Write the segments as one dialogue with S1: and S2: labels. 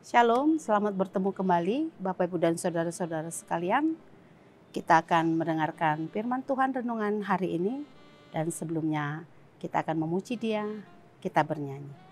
S1: Shalom, selamat bertemu kembali Bapak Ibu dan Saudara-saudara sekalian. Kita akan mendengarkan firman Tuhan renungan hari ini. Dan sebelumnya kita akan memuji Dia, kita bernyanyi.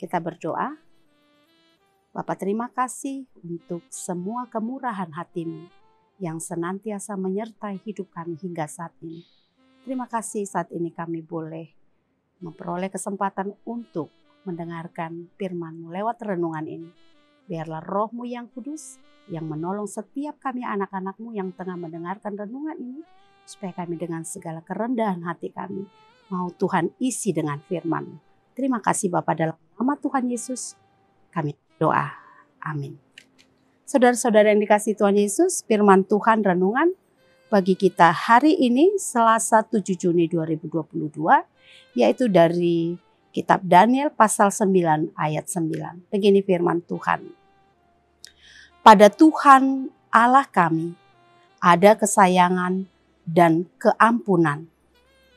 S1: Kita berdoa. Bapa, terima kasih untuk semua kemurahan hati-Mu yang senantiasa menyertai hidup kami hingga saat ini. Terima kasih saat ini kami boleh memperoleh kesempatan untuk mendengarkan firman-Mu lewat renungan ini. Biarlah Roh-Mu yang kudus yang menolong setiap kami anak-anak-Mu yang tengah mendengarkan renungan ini, supaya kami dengan segala kerendahan hati kami mau Tuhan isi dengan firman-Mu. Terima kasih Bapa, dalam nama Tuhan Yesus kami doa. Amin. Saudara-saudara yang dikasihi Tuhan Yesus, firman Tuhan renungan bagi kita hari ini Selasa 7 Juni 2022, yaitu dari kitab Daniel pasal 9 ayat 9. Begini firman Tuhan. Pada Tuhan Allah kami ada kesayangan dan keampunan,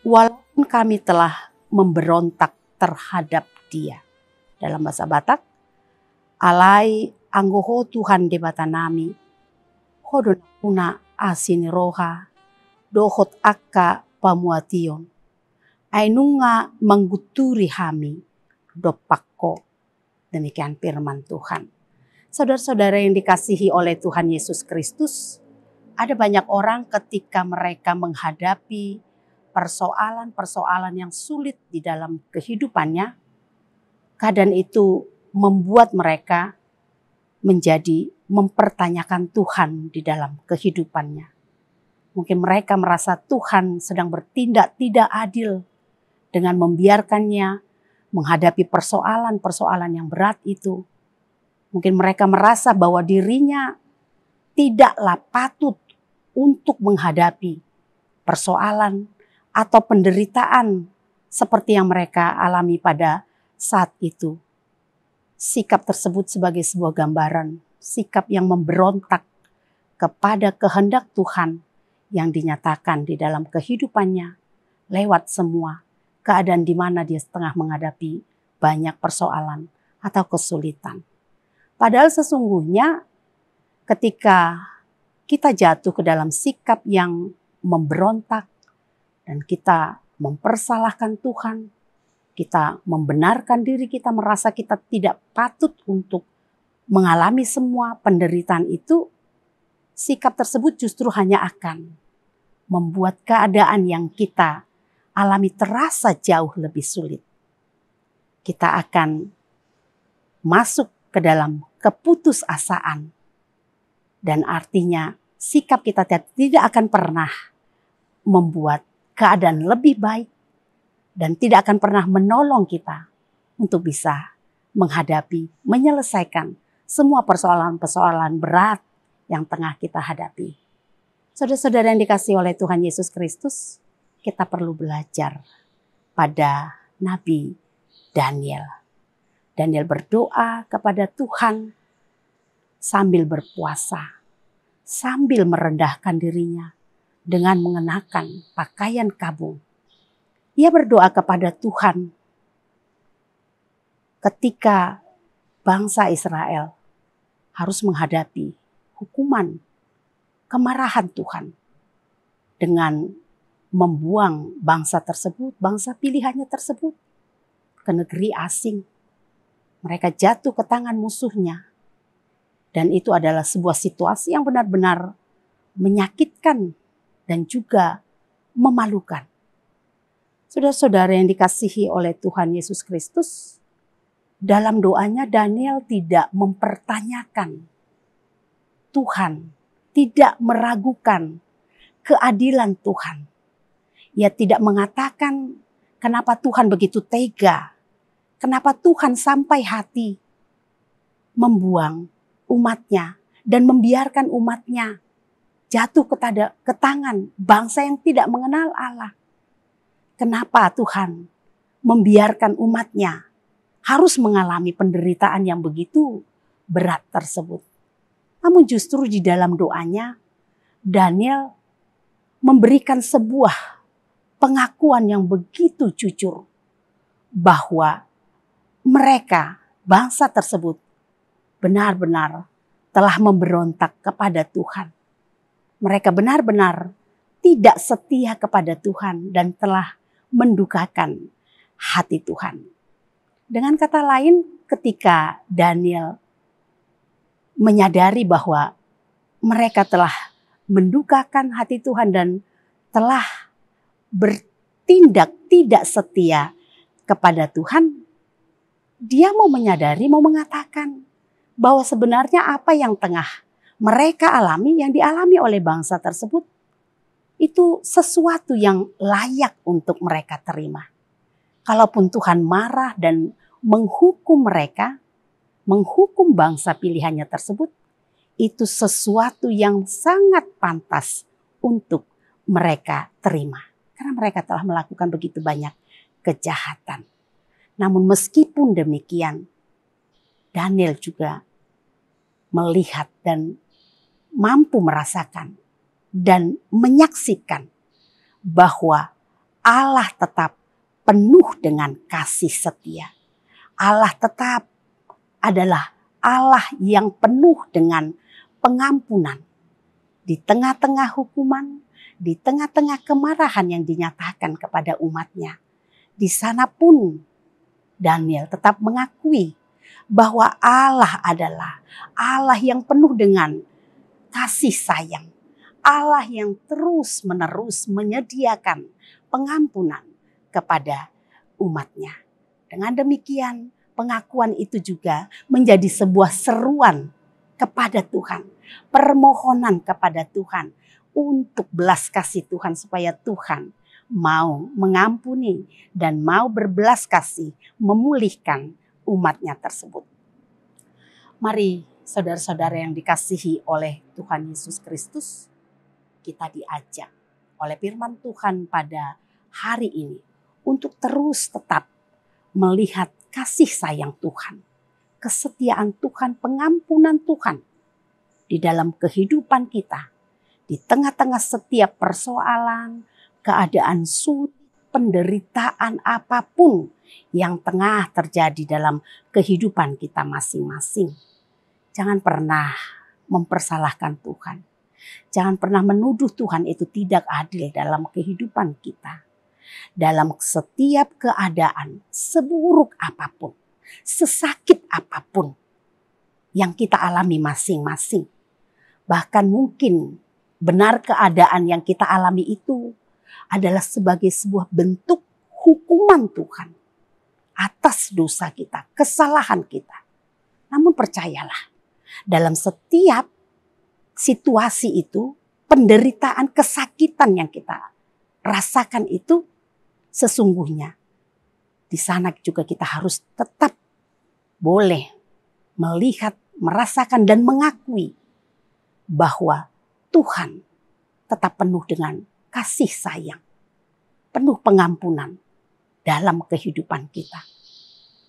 S1: walaupun kami telah memberontak terhadap Dia. Dalam bahasa Batak, alai anggoho Tuhan debata nami, hodon una asini roha, dohot akka pamuation, ainunga mengguturi hami, dopakko. Demikian firman Tuhan. Saudara-saudara yang dikasihi oleh Tuhan Yesus Kristus, ada banyak orang ketika mereka menghadapi persoalan-persoalan yang sulit di dalam kehidupannya, keadaan itu membuat mereka menjadi mempertanyakan Tuhan di dalam kehidupannya. Mungkin mereka merasa Tuhan sedang bertindak tidak adil dengan membiarkannya menghadapi persoalan-persoalan yang berat itu. Mungkin mereka merasa bahwa dirinya tidaklah patut untuk menghadapi persoalan atau penderitaan seperti yang mereka alami pada saat itu. Sikap tersebut sebagai sebuah gambaran, sikap yang memberontak kepada kehendak Tuhan yang dinyatakan di dalam kehidupannya lewat semua keadaan di mana dia setengah menghadapi banyak persoalan atau kesulitan. Padahal sesungguhnya ketika kita jatuh ke dalam sikap yang memberontak dan kita mempersalahkan Tuhan, kita membenarkan diri kita, merasa kita tidak patut untuk mengalami semua penderitaan itu, sikap tersebut justru hanya akan membuat keadaan yang kita alami terasa jauh lebih sulit. Kita akan masuk ke dalam keputusasaan. Dan artinya sikap kita tidak akan pernah membuat keadaan lebih baik dan tidak akan pernah menolong kita untuk bisa menghadapi, menyelesaikan semua persoalan-persoalan berat yang tengah kita hadapi. Saudara-saudara yang dikasihi oleh Tuhan Yesus Kristus, kita perlu belajar pada Nabi Daniel. Daniel berdoa kepada Tuhan sambil berpuasa, sambil merendahkan dirinya dengan mengenakan pakaian kabung. Ia berdoa kepada Tuhan ketika bangsa Israel harus menghadapi hukuman, kemarahan Tuhan dengan membuang bangsa tersebut, bangsa pilihannya tersebut ke negeri asing. Mereka jatuh ke tangan musuhnya. Dan itu adalah sebuah situasi yang benar-benar menyakitkan dan juga memalukan. Saudara-saudara yang dikasihi oleh Tuhan Yesus Kristus, dalam doanya Daniel tidak mempertanyakan Tuhan, tidak meragukan keadilan Tuhan. Ia tidak mengatakan kenapa Tuhan begitu tega, kenapa Tuhan sampai hati membuang umatnya dan membiarkan umatnya jatuh ke tangan bangsa yang tidak mengenal Allah. Kenapa Tuhan membiarkan umatnya harus mengalami penderitaan yang begitu berat tersebut. Namun justru di dalam doanya Daniel memberikan sebuah pengakuan yang begitu jujur bahwa mereka, bangsa tersebut, benar-benar telah memberontak kepada Tuhan. Mereka benar-benar tidak setia kepada Tuhan dan telah mendukakan hati Tuhan. Dengan kata lain, ketika Daniel menyadari bahwa mereka telah mendukakan hati Tuhan dan telah bertindak tidak setia kepada Tuhan, dia mau menyadari, mau mengatakan bahwa sebenarnya apa yang tengah mereka alami, yang dialami oleh bangsa tersebut, itu sesuatu yang layak untuk mereka terima. Kalaupun Tuhan marah dan menghukum mereka, menghukum bangsa pilihannya tersebut, itu sesuatu yang sangat pantas untuk mereka terima. Karena mereka telah melakukan begitu banyak kejahatan. Namun meskipun demikian, Daniel juga melihat dan mampu merasakan dan menyaksikan bahwa Allah tetap penuh dengan kasih setia. Allah tetap adalah Allah yang penuh dengan pengampunan. Di tengah-tengah hukuman, di tengah-tengah kemarahan yang dinyatakan kepada umatnya. Di sana pun Daniel tetap mengakui bahwa Allah adalah Allah yang penuh dengan kasih sayang. Allah yang terus-menerus menyediakan pengampunan kepada umatnya. Dengan demikian, pengakuan itu juga menjadi sebuah seruan kepada Tuhan. Permohonan kepada Tuhan untuk belas kasih Tuhan supaya Tuhan mau mengampuni dan mau berbelas kasih memulihkan umatnya tersebut. Mari saudara-saudara yang dikasihi oleh Tuhan Yesus Kristus, kita diajak oleh firman Tuhan pada hari ini untuk terus tetap melihat kasih sayang Tuhan, kesetiaan Tuhan, pengampunan Tuhan di dalam kehidupan kita. Di tengah-tengah setiap persoalan, keadaan sulit, penderitaan apapun yang tengah terjadi dalam kehidupan kita masing-masing. Jangan pernah mempersalahkan Tuhan. Jangan pernah menuduh Tuhan itu tidak adil dalam kehidupan kita. Dalam setiap keadaan, seburuk apapun, sesakit apapun yang kita alami masing-masing. Bahkan mungkin benar keadaan yang kita alami itu adalah sebagai sebuah bentuk hukuman Tuhan atas dosa kita, kesalahan kita. Namun percayalah, dalam setiap situasi itu, penderitaan, kesakitan yang kita rasakan itu sesungguhnya di sana juga kita harus tetap boleh melihat, merasakan dan mengakui bahwa Tuhan tetap penuh dengan kasih sayang, penuh pengampunan dalam kehidupan kita.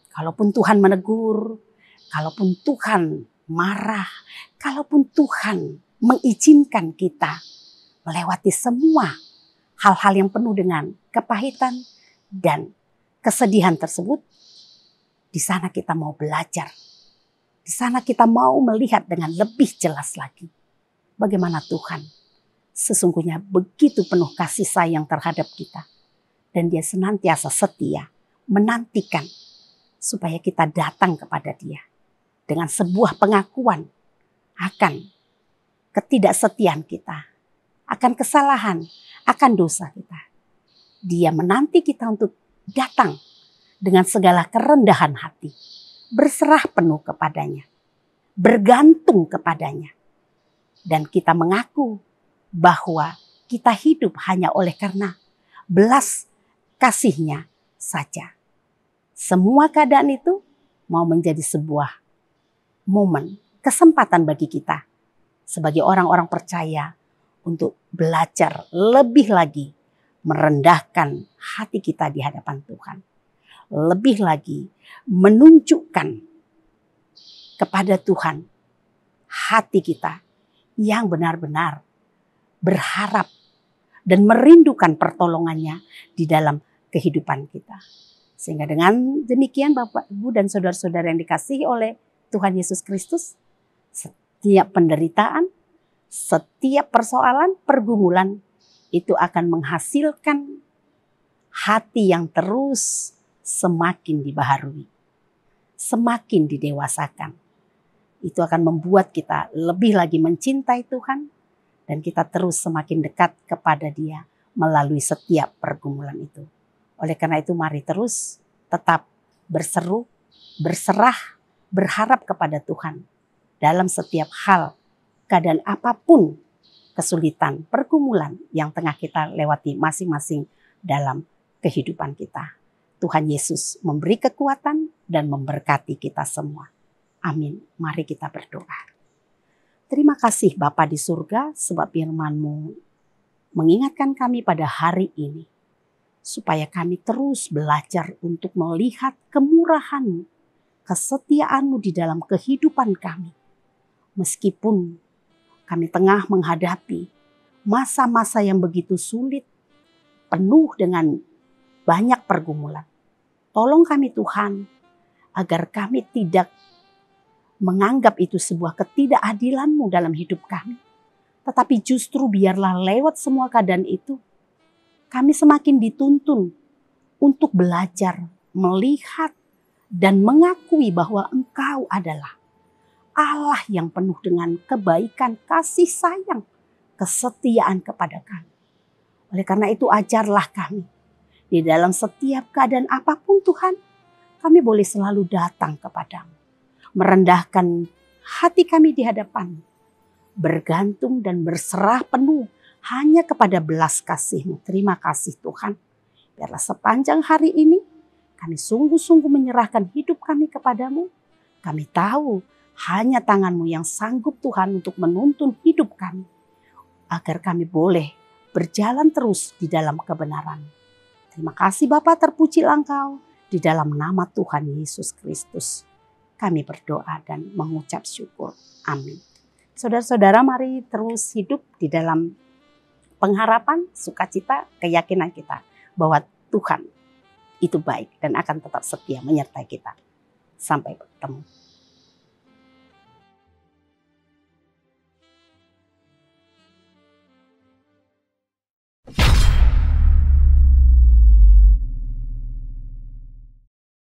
S1: Kalaupun Tuhan menegur, kalaupun Tuhan marah, kalaupun Tuhan mengizinkan kita melewati semua hal-hal yang penuh dengan kepahitan dan kesedihan tersebut, di sana kita mau belajar. Di sana kita mau melihat dengan lebih jelas lagi bagaimana Tuhan sesungguhnya begitu penuh kasih sayang terhadap kita. Dan Dia senantiasa setia menantikan supaya kita datang kepada Dia dengan sebuah pengakuan akan ketidaksetiaan kita, akan kesalahan, akan dosa kita. Dia menanti kita untuk datang dengan segala kerendahan hati, berserah penuh kepadanya, bergantung kepadanya. Dan kita mengaku bahwa kita hidup hanya oleh karena belas kasih-Nya saja. Semua keadaan itu mau menjadi sebuah momen, kesempatan bagi kita sebagai orang-orang percaya untuk belajar lebih lagi merendahkan hati kita di hadapan Tuhan. Lebih lagi menunjukkan kepada Tuhan hati kita yang benar-benar berharap dan merindukan pertolongannya di dalam kehidupan kita. Sehingga dengan demikian Bapak, Ibu dan saudara-saudara yang dikasihi oleh Tuhan Yesus Kristus, setiap penderitaan, setiap persoalan, pergumulan itu akan menghasilkan hati yang terus semakin dibaharui, semakin didewasakan. Itu akan membuat kita lebih lagi mencintai Tuhan dan kita terus semakin dekat kepada Dia melalui setiap pergumulan itu. Oleh karena itu mari terus tetap berseru, berserah, berharap kepada Tuhan dalam setiap hal, keadaan apapun, kesulitan, pergumulan yang tengah kita lewati masing-masing dalam kehidupan kita. Tuhan Yesus memberi kekuatan dan memberkati kita semua. Amin. Mari kita berdoa. Terima kasih Bapa di surga sebab firman-Mu mengingatkan kami pada hari ini. Supaya kami terus belajar untuk melihat kemurahan-Mu, kesetiaan-Mu di dalam kehidupan kami. Meskipun kami tengah menghadapi masa-masa yang begitu sulit, penuh dengan banyak pergumulan. Tolong kami Tuhan, agar kami tidak menganggap itu sebuah ketidakadilan-Mu dalam hidup kami. Tetapi justru biarlah lewat semua keadaan itu, kami semakin dituntun untuk belajar, melihat, dan mengakui bahwa Engkau adalah Allah yang penuh dengan kebaikan, kasih sayang, kesetiaan kepada kami. Oleh karena itu ajarlah kami, di dalam setiap keadaan apapun Tuhan, kami boleh selalu datang kepadamu. Merendahkan hati kami di hadapan-Mu, bergantung dan berserah penuh hanya kepada belas kasih-Mu. Terima kasih Tuhan. Biarlah sepanjang hari ini kami sungguh-sungguh menyerahkan hidup kami kepadamu. Kami tahu hanya tangan-Mu yang sanggup Tuhan untuk menuntun hidup kami. Agar kami boleh berjalan terus di dalam kebenaran. Terima kasih Bapa, terpujilah Engkau di dalam nama Tuhan Yesus Kristus. Kami berdoa dan mengucap syukur. Amin. Saudara-saudara, mari terus hidup di dalam pengharapan, sukacita, keyakinan kita bahwa Tuhan itu baik dan akan tetap setia menyertai kita. Sampai bertemu.